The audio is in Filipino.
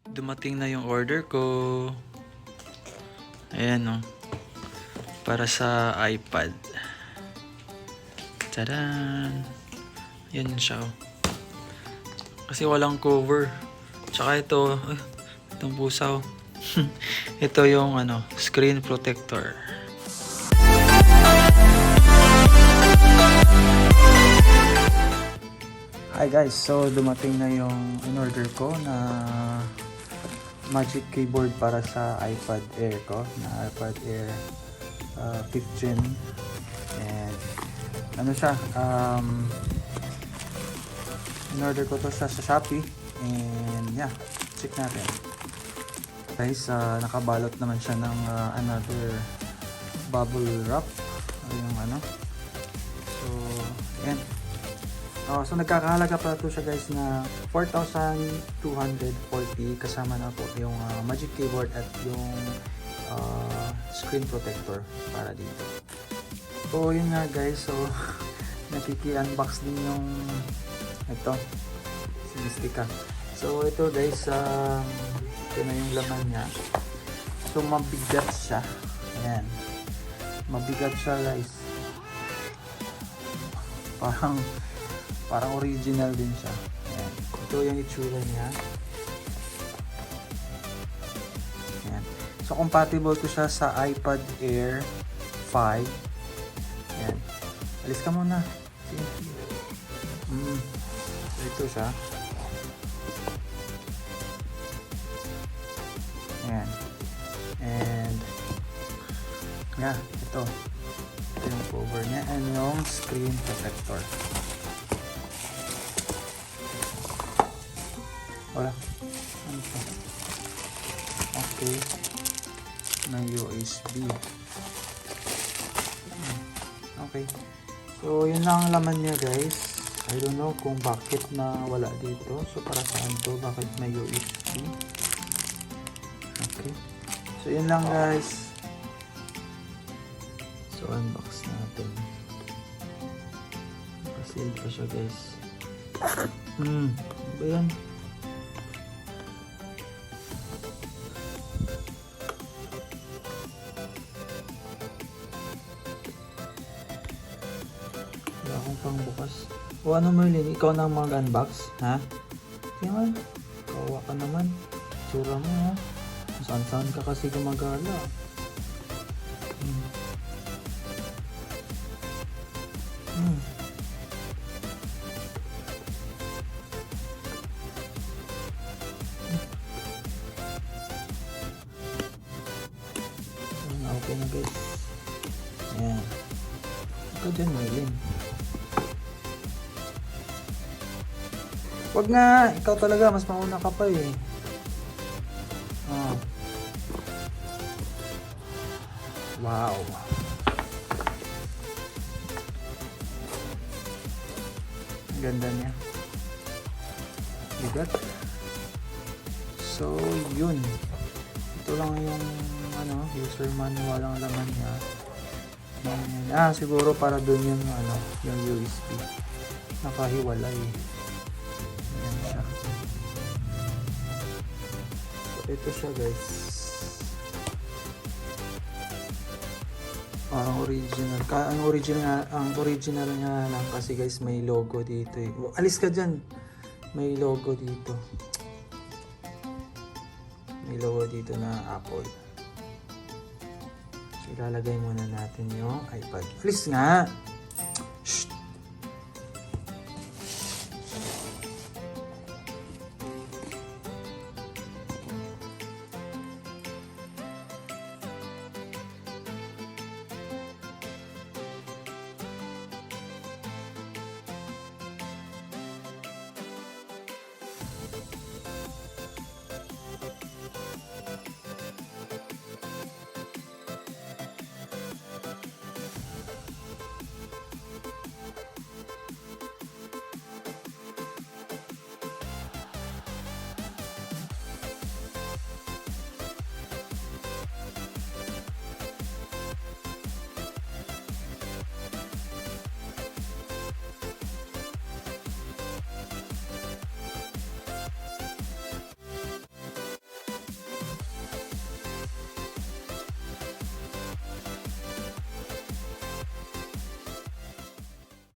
Dumating na yung order ko. Ayan o. Para sa iPad. Tadaan! Yan siya o. Kasi walang cover. Tsaka ito, itong pusa o. Ito yung screen protector. Hi guys, so dumating na yung in-order ko na Magic Keyboard para sa iPad Air ko, na iPad Air 5th Gen. And siya, in-order ko to sa Shopee, and yeah, check natin. Guys, nakabalot naman siya ng another bubble wrap, yung so yan. So nagkakahalaga pa ito siya guys na 4,240, kasama na po yung Magic Keyboard at yung screen protector para dito. So yun nga guys, so nakiki-unbox din yung ito, si Mystica. So ito guys, ito na yung laman niya. So mabigat siya. Ayan, mabigat siya guys. Parang original din siya. Ayan. Ito yung itsura niya. Ayan. So compatible to siya sa iPad Air 5. Ayan. Alis ka muna. Sige. So ito siya. Ayan. And yeah, ito yung cover niya and yung screen protector. Wala. Ano ito? Okay. May USB. Okay. So, yun lang ang laman niya guys. I don't know kung bakit na wala dito. So, para saan to? Bakit may USB? Okay. So, yun lang guys. So, unbox natin. Nakasil pa siya guys. Ano ba yan? Wala akong pang bukas. O ano Merlin, ikaw na mag-unbox? Ha? Kaya man, kawawa ka naman. Tsura mo ha. Saan-saan ka kasi gumagala. Okay na guys. Ayan. Ikaw dyan Merlin. Wag nga, ikaw talaga, mas mauna ka pa eh. Wow. Ang ganda niya. Bigat. So, yun. Ito lang yung user manual ang laman niya. Siguro para dun yung yung USB. Nakahiwalay. Ayan siya. So, ito siya guys. Parang original. Ang original nga lang kasi guys may logo dito eh. Alis ka dyan. May logo dito. May logo dito na Apple. So ilalagay muna natin yung iPad. Alis nga!